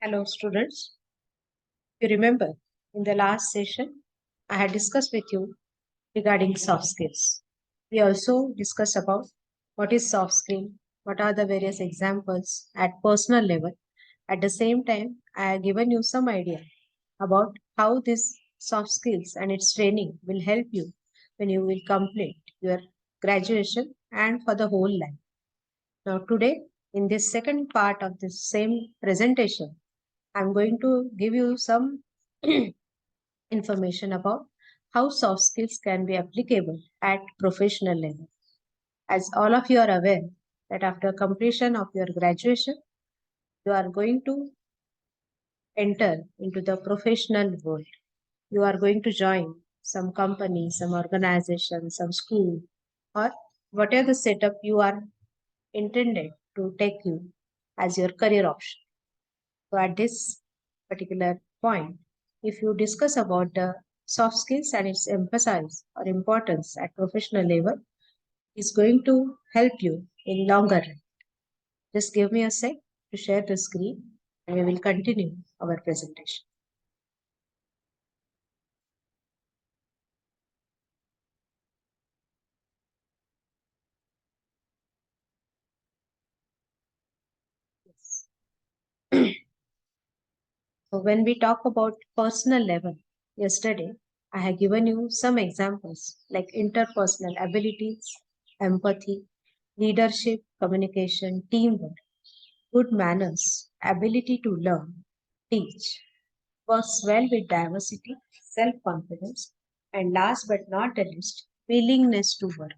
Hello, students. You remember in the last session, I had discussed with you regarding soft skills. We also discussed about what is soft skill, what are the various examples at personal level. At the same time, I have given you some idea about how this soft skills and its training will help you when you will complete your graduation and for the whole life. Now, today, in this second part of this same presentation, I'm going to give you some information about how soft skills can be applicable at professional level. As all of you are aware that after completion of your graduation, you are going to enter into the professional world. You are going to join some company, some organization, some school, or whatever the setup you are intended to take you as your career option. So at this particular point, if you discuss about the soft skills and its emphasis or importance at professional level, is going to help you in longer run. Just give me a sec to share the screen and we will continue our presentation. Yes. So when we talk about personal level, yesterday I have given you some examples like interpersonal abilities, empathy, leadership, communication, teamwork, good manners, ability to learn, teach, works well with diversity, self confidence, and last but not the least, willingness to work.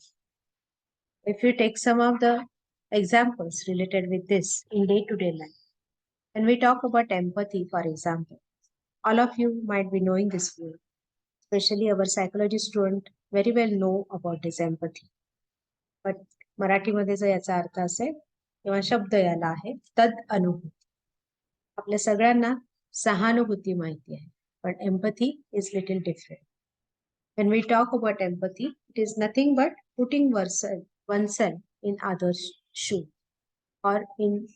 If you take some of the examples related with this in day to day life, when we talk about empathy, for example, all of you might be knowing this word, especially our psychology student very well know about this empathy. But मराठीमध्ये जर याचा अर्थ असेल किंवा शब्द याला आहे तद अनुभूती. आपल्या सगळ्यांना सहानुभूती माहिती आहे पण empathy is little different. When we talk about empathy, it is nothing but putting oneself in others' shoe or in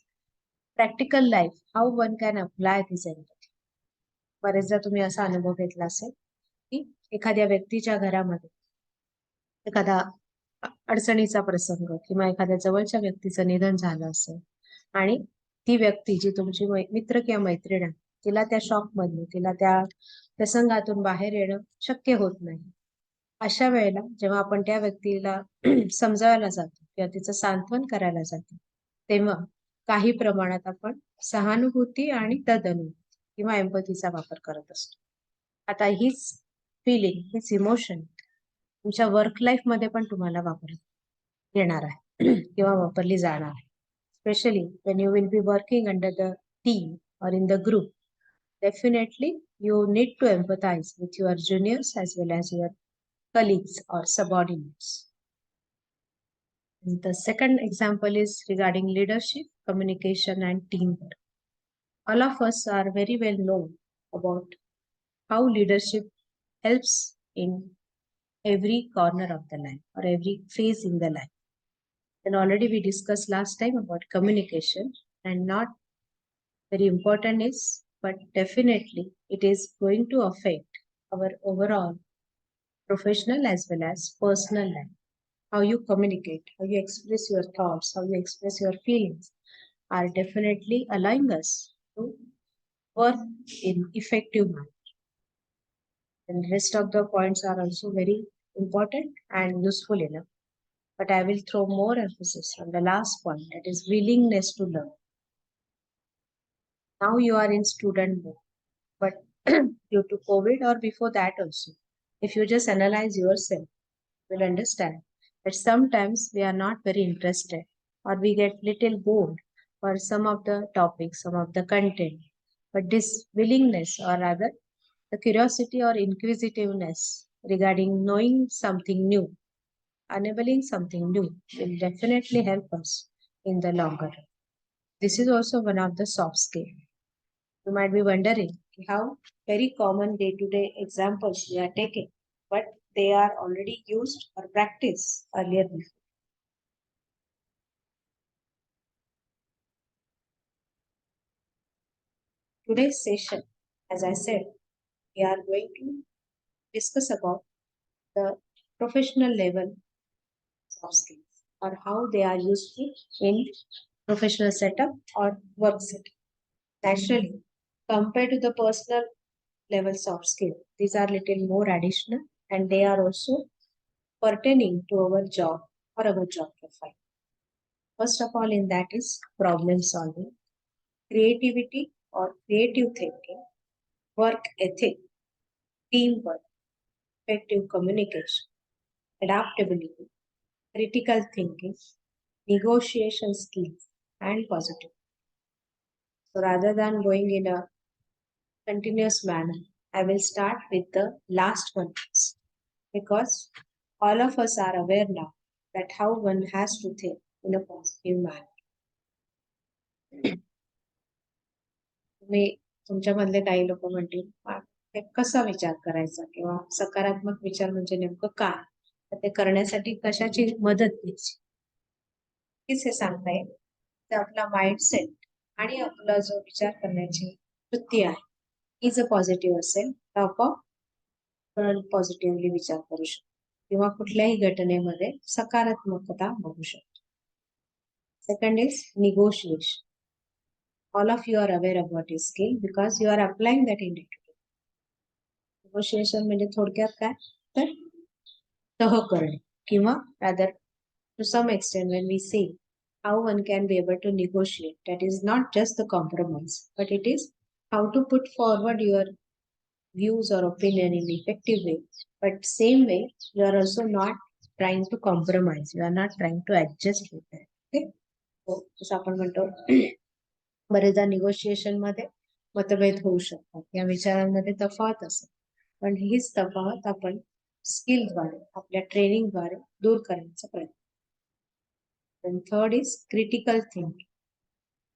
practical life, how one can apply this empathy. बरेचदा तुम्ही असा अनुभव घेतला असेल की एखाद्या व्यक्तीच्या घरामध्ये एखादा अडचणीचा प्रसंग किंवा एखाद्या जवळच्या व्यक्तीचं निधन झालं असेल आणि ती व्यक्ती जी तुमची मित्र किंवा मैत्रीण आहे तिला त्या शॉक मधून तिला त्या प्रसंगातून बाहेर येणं शक्य होत नाही. अशा वेळेला जेव्हा आपण त्या व्यक्तीला समजावायला जातो किंवा तिचं सांत्वन करायला जातो तेव्हा काही प्रमाणात आपण सहानुभूती आणि तदनुभूती किंवा एम्पथीचा वापर करत असतो. आता हीच फिलिंग हीच इमोशन तुमच्या वर्क लाईफ मध्ये पण तुम्हाला येणार आहे किंवा वापरली जाणार आहे. Specially when you will be working under the team or in the group, definitely you need to empathize with your juniors as well as your colleagues or subordinates. And the second example is regarding leadership, communication, and teamwork. All of us are very well known about how leadership helps in every corner of the life or every phase in the life. And already we discussed last time about communication, and not very important is, but definitely it is going to affect our overall professional as well as personal life. How you communicate, how you express your thoughts, how you express your feelings are definitely allowing us to work in effective manner. And rest of the points are also very important and useful enough. But I will throw more emphasis on the last point, that is willingness to learn. Now you are in student mode, but due to COVID or before that also, if you just analyze yourself, you'll understand that sometimes we are not very interested or we get little bored for some of the topics, some of the content. But this willingness, or rather the curiosity or inquisitiveness regarding knowing something new, enabling something new, will definitely help us in the longer run. This is also one of the soft skills. You might be wondering how very common day-to-day examples we are taking, but they are already used or practiced earlier before. today's session, as I said, we are going to discuss about the professional level soft skills or how they are useful in professional setup or work setup. Naturally, compared to the personal level soft skill, these are little more additional and they are also pertaining to our job or our job profile. First of all, in that is problem solving, creativity or creative thinking, work ethic, teamwork, effective communication, adaptability, critical thinking, negotiation skills, and positive. So rather than going in a continuous manner, I will start with the last one first, because all of us are aware now that how one has to think in a positive manner. तुम्ही तुमच्यामधले काही लोक म्हणतील हे कसा विचार करायचा किंवा सकारात्मक विचार म्हणजे नेमकं काय तर ते करण्यासाठी कशाची मदत घ्यायची हेच हे सांगता येईल तर आपला माइंडसेट आणि आपला जो विचार करण्याची वृत्ती आहे ही जर पॉझिटिव्ह असेल तर आपण पॉझिटिव्हली विचार करू शकतो किंवा कुठल्याही घटनेमध्ये सकारात्मकता बघू शकतो. Second is negotiation. All of you are aware about your skill because you are applying that in day-to-day. Negotiation म्हणजे थोडक्यात काय तर तह करणे किंवा rather to some extent when we say how one can be able to negotiate, that is not just the compromise but it is how to put forward your views or opinion in effective way, but same way you are also not trying to compromise, you are not trying to adjust with that. Okay, so जसं आपण म्हणतो बरेचदा negotiation मध्ये मतभेद होऊ शकतात या विचारांमध्ये तफावत असेल पण हीच तफावत आपण स्किलद्वारे आपल्या ट्रेनिंगद्वारे दूर करण्याचा प्रयत्न. And third is critical thinking.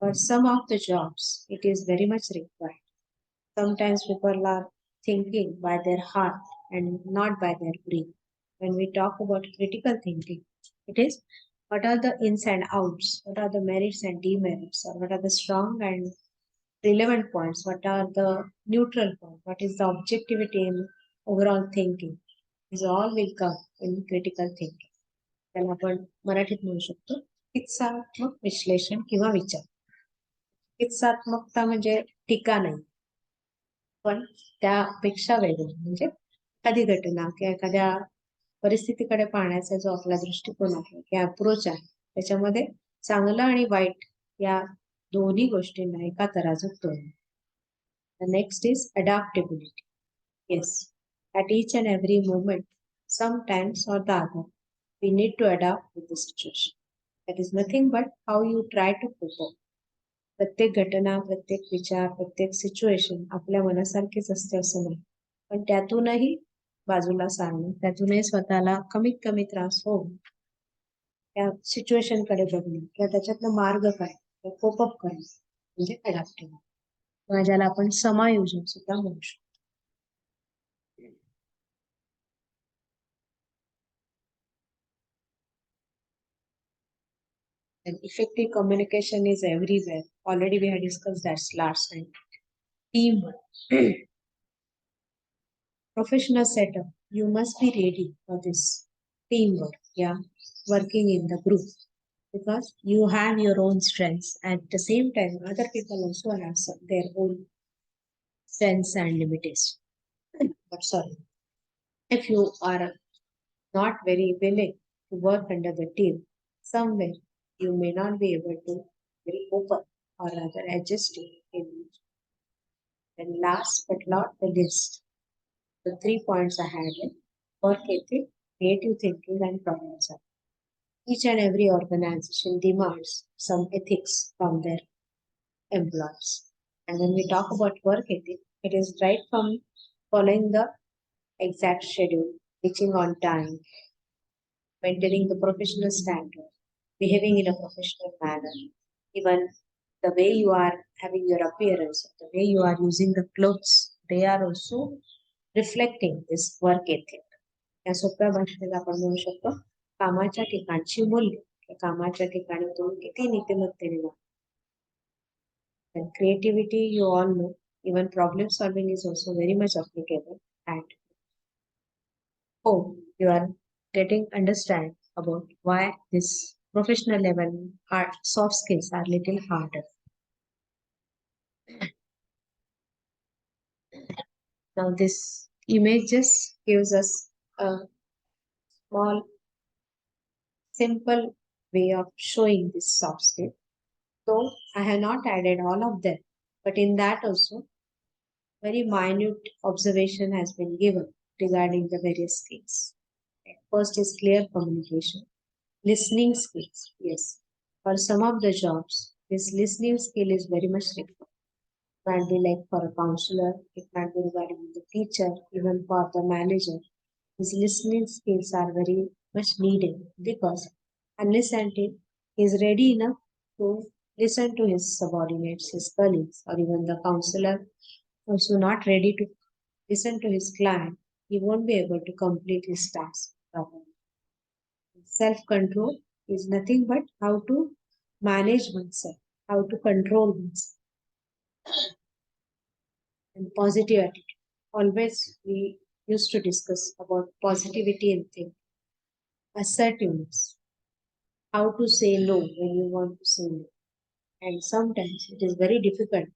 For some of the jobs, it is very much required. Sometimes people are thinking by their heart and not by their brain. When we talk about critical thinking, it is what are the ins and outs, what are the merits and demerits, or what are the strong and relevant points, what are the neutral points, what is the objectivity in overall thinking. These all will come in critical thinking. त्याला आपण मराठीत म्हणू शकतो चिकित्सात्मक विश्लेषण किंवा विचार. चिकित्सात्मकता म्हणजे टीका नाही पण त्यापेक्षा वेगळं म्हणजे एखादी घटना किंवा एखाद्या परिस्थितीकडे पाहण्याचा जो आपला दृष्टिकोन आहे किंवा अप्रोच आहे त्याच्यामध्ये चांगलं आणि वाईट या दोन्ही गोष्टींना एका तराजूत तोडणं. The next is adaptability. Yes, at each and every moment, sometimes or the other, we need to adapt with the situation. That is nothing but how you try to cope up. प्रत्येक घटना प्रत्येक विचार प्रत्येक situation आपल्या मनासारखीच असते असं नाही पण त्यातूनही बाजूला सारणं त्यातूनही स्वतःला कमीत कमी त्रास होऊन त्या सिच्युएशन कडे बघणं किंवा त्याच्यातनं मार्ग काय कोपअप करणं म्हणजे अडॅप्टिव्ह किंवा ज्याला आपण समायोजन सुद्धा म्हणू शकतो. And effective communication is everywhere. Already we had discussed that last time. Teamwork. Professional setup. You must be ready for this teamwork. Yeah, working in the group because you have your own strengths. At the same time, other people also have their own strengths and limitations. But sorry, if you are not very willing to work under the team, somewhere you may not be able to very open or rather adjusting in. And last but not the least, the 3 points I had in work ethic, creative thinking, and problem solving. Each and every organization demands some ethics from their employees. And when we talk about work ethic, it is right from following the exact schedule, reaching on time, maintaining the professional standard, behaving in a professional manner, even the way you are having your appearance, the way you are using the clothes, they are also reflecting this work ethic. या सोप्या भाषेत आपण म्हणू शकतो कामाच्या ठिकाणची मूल्य कामाच्या ठिकाणी तुम्ही किती नीतिमत्तेने वागता. And creativity, you all know, Even problem solving is also very much applicable. And oh, you are getting understand about why this professional level hard soft skills are little harder. Now this image just gives us a small simple way of showing this soft skill. So I have not added all of them, but in that also very minute observation has been given regarding the various skills. First is clear communication. Listening skills, yes. For some of the jobs, this listening skill is very much required. It might be like for a counselor, it might be regarding the teacher, even for the manager. These listening skills are very much needed because unless until he is ready enough to listen to his subordinates, his colleagues, or even the counselor also not ready to listen to his client, he won't be able to complete his task properly. Self control is nothing but how to manage oneself, how to control oneself, and positive attitude. Always we used to discuss about positivity and think assertiveness, how to say no when you want to say no. And sometimes it is very difficult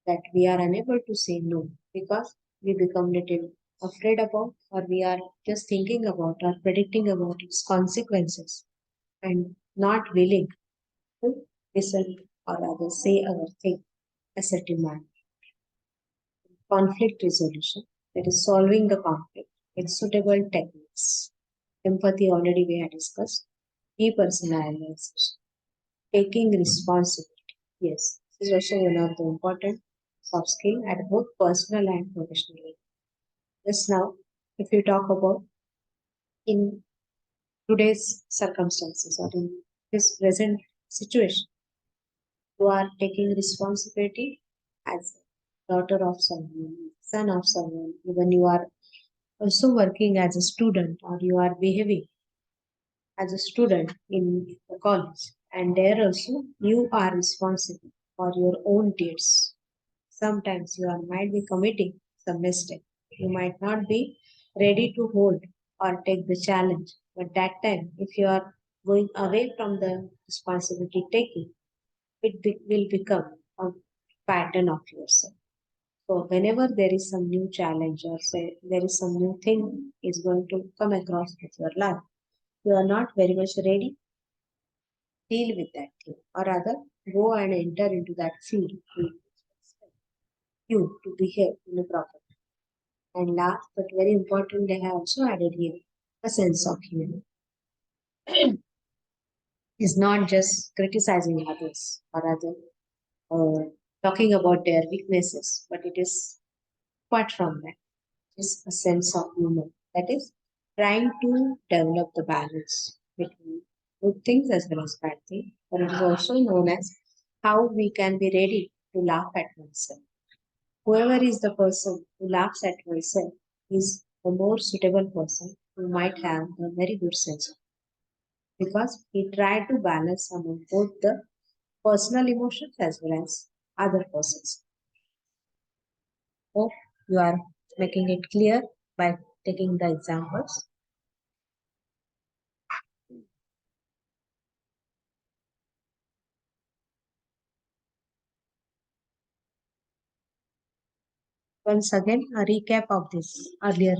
that we are unable to say no because we become little afraid about or we are just thinking about or predicting about its consequences and not willing to listen or rather say our thing assertive manner. Conflict resolution, that is solving the conflict with suitable techniques. Empathy already we had discussed. Depersonalization, taking responsibility. Yes, this is also one of the important soft skill at both personal and professional level. Just now, if you talk about in today's circumstances or in this present situation, you are taking responsibility as daughter of someone, son of someone, even you are also working as a student or you are behaving as a student in the college and there also you are responsible for your own deeds. Sometimes you are might be committing some mistake. You might not be ready to hold or take the challenge. But that time, if you are going away from the responsibility taking, will become a pattern of yourself. So whenever there is some new challenge or say there is some new thing is going to come across with your life, you are not very much ready, deal with that thing, or rather go and enter into that field. You to behave in a proper way. And last but very important, they have also added here a sense of humor. Is not just criticizing others or rather talking about their weaknesses, but it is apart from that, is a sense of humor. That is trying to develop the balance between good things as well as bad things. But it is also known as how we can be ready to laugh at oneself. Whoever is the person who laughs at oneself is the more suitable person who might have a very good sense of because he tried to balance among both the personal emotions as well as other persons. Hope you are making it clear by taking the examples. Once again, a recap of this earlier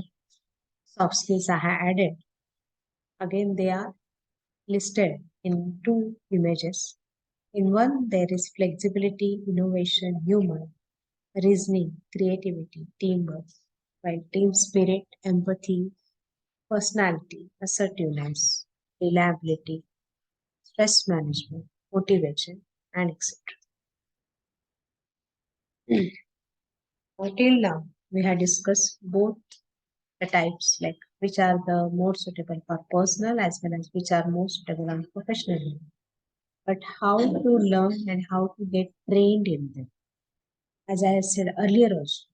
soft skills I have added. Again, they are listed in two images. In one, there is flexibility, innovation, humor, reasoning, creativity, teamwork, while team spirit, empathy, personality, assertiveness, reliability, stress management, motivation, and etc. Till now, we have discussed both the types, like which are the more suitable for personal as well as which are more suitable on professional level. But how to learn and how to get trained in them. As I said earlier also,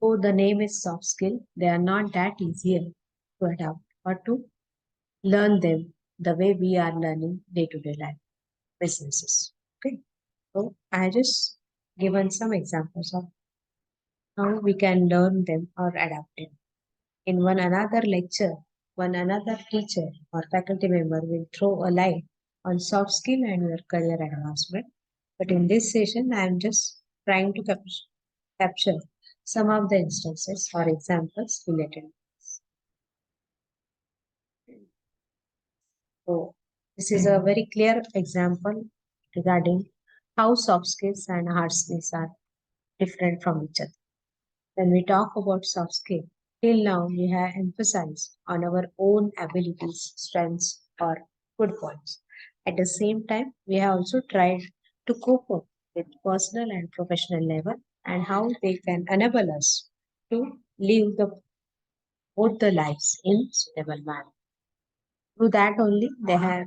oh, the name is soft skill. They are not that easier to adapt or to learn them the way we are learning day to day life businesses. Okay. So I just given some examples of how we can learn them or adapt them. In one another lecture, one another teacher or faculty member will throw a light on soft skill and your career advancement. But in this session, I am just trying to capture some of the instances or examples related. So this is a very clear example regarding how soft skills and hard skills are different from each other. When we talk about soft skill, till now we have emphasized on our own abilities, strengths, or good points. At the same time, we have also tried to cope up with personal and professional level and how they can enable us to live both the lives in suitable manner. Through that only, they have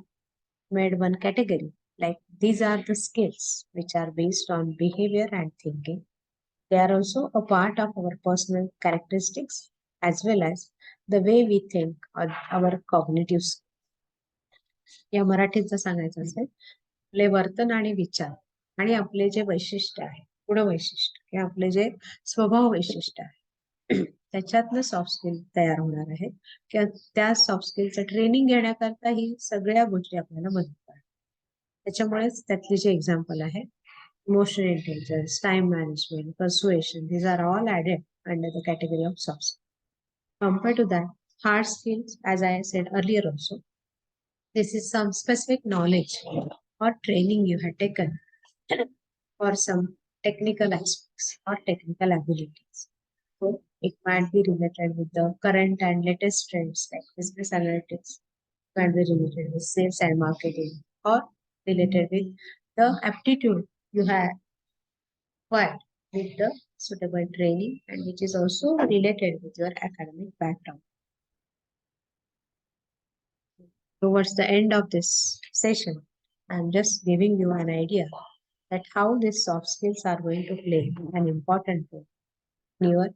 made one category. Like these are the skills which are based on behavior and thinking. They are also a part of our personal characteristics as well as the way we think or our cognitive skills. या मराठीत जर सांगायचं असेल आपले वर्तन आणि विचार आणि आपले जे वैशिष्ट्य आहे गुणवैशिष्ट्य किंवा आपले जे स्वभाव वैशिष्ट्य आहे त्याच्यातनं सॉफ्ट स्किल तयार होणार आहे किंवा त्या सॉफ्ट स्किलचं ट्रेनिंग घेण्याकरता ही सगळ्या गोष्टी आपल्याला मदत करतात त्याच्यामुळेच त्यातले जे एक्झाम्पल आहे emotional intelligence, time management, persuasion, these are all added under the category of soft skills. Compared to that, hard skills, as I said earlier also, this is some specific knowledge or training you have taken for some technical aspects or technical abilities. So it might be related with the current and latest trends like business analytics, might be related with sales and marketing, or related with the aptitude you have acquired with the suitable training and which is also related with your academic background. Towards the end of this session, I'm just giving you an idea that how these soft skills are going to play an important role in your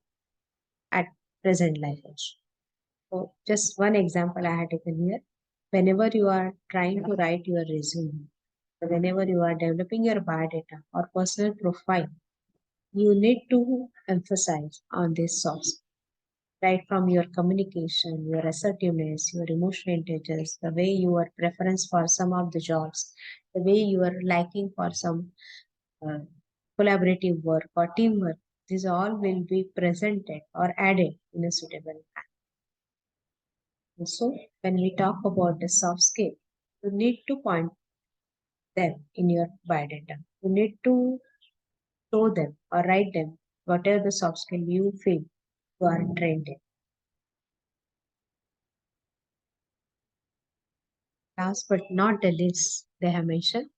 at present life also. So just one example I had taken here. Whenever you are trying to write your resume, whenever you are developing your biodata or personal profile, you need to emphasize on this soft skills right from your communication, your assertiveness, your emotional intelligence, the way your preference for some of the jobs, the way you are liking for some uh, collaborative work or teamwork, these all will be presented or added in a suitable manner. So, when we talk about the soft skill, you need to point them in your biodata. You need to show them or write them whatever the soft skill you feel you are trained in. Last but not the least, they have mentioned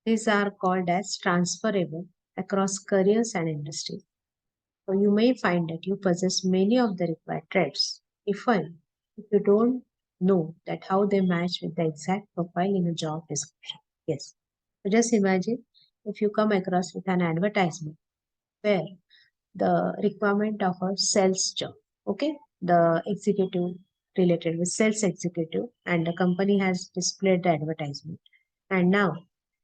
these are called as transferable across careers and industries. So you may find that you possess many of the required traits. If you don't know that how they match with the exact profile in a job description. Yes. So just imagine if you come across with an advertisement where the requirement of a sales job. Okay. The executive related with sales executive and the company has displayed the advertisement. And now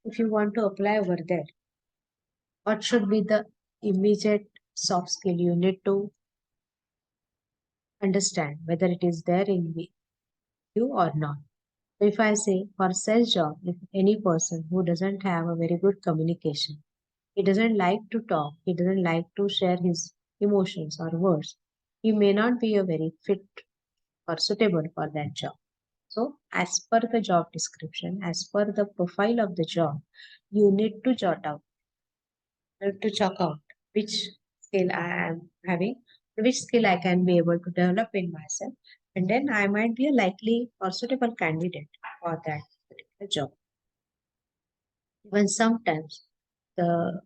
if you want to apply over there, what should be the immediate soft skill you need to understand whether it is there in you or not. So if I say for sales job, if any person who doesn't have a very good communication, he doesn't like to talk, he doesn't like to share his emotions or words, he may not be a very fit or suitable for that job. So as per the job description, as per the profile of the job, you need to jot out to chalk out which skill I am having, which skill I can be able to develop in myself, and then I might be a likely or suitable candidate for that particular job. Even sometimes the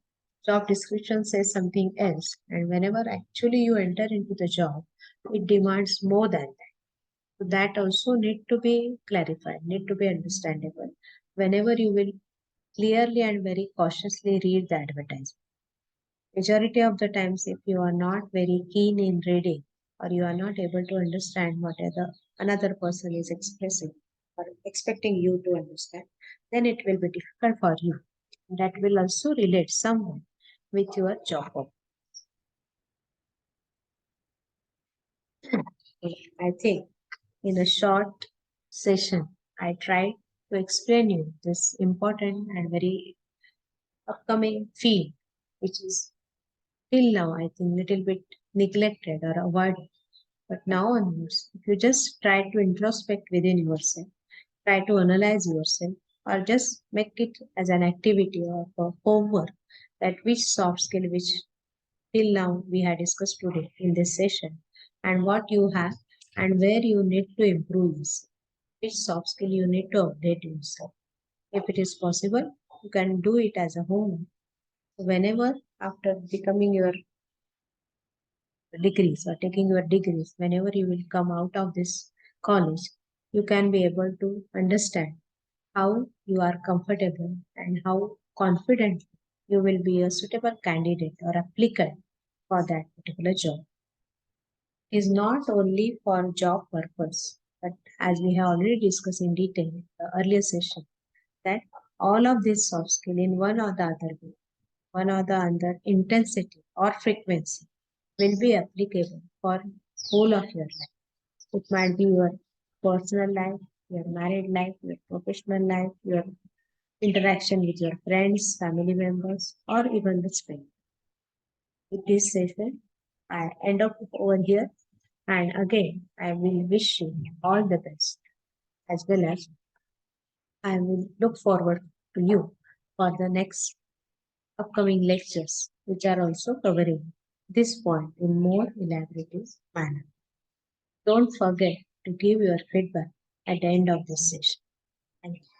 job description says something else, and whenever actually you enter into the job, it demands more than that. So that also need to be clarified, need to be understandable whenever you will clearly and very cautiously read the advertisement. Majority of the times, if you are not very keen in reading or you are not able to understand what another person is expressing or expecting you to understand, then it will be difficult for you. that will also relate someone with your job. I think in a short session, I tried to explain you this important and very upcoming field, which is till now I think little bit neglected or avoided. But now onwards, if you just try to introspect within yourself, try to analyze yourself, or just make it as an activity or a homework that which soft skill which till now we had discussed today in this session and what you have and where you need to improve yourself, which soft skill you need to update yourself. If it is possible, you can do it as a homework. Whenever after becoming your degrees or taking your degrees, whenever you will come out of this college, you can be able to understand how you are comfortable and how confident you will be a suitable candidate or applicant for that particular job. Is not only for job purpose, but as we have already discussed in detail in the earlier session, that all of these soft skill in one or the other way, one or the other intensity or frequency will be applicable for whole of your life. It might be your personal life, your married life, your professional life, your interaction with your friends, family members, or even the stranger. With this session, I end up over here. And again, I will wish you all the best, as well as I will look forward to you for the next upcoming lectures, which are also covering this point in more elaborate manner. Don't forget to give your feedback at the end of this session. Thank you.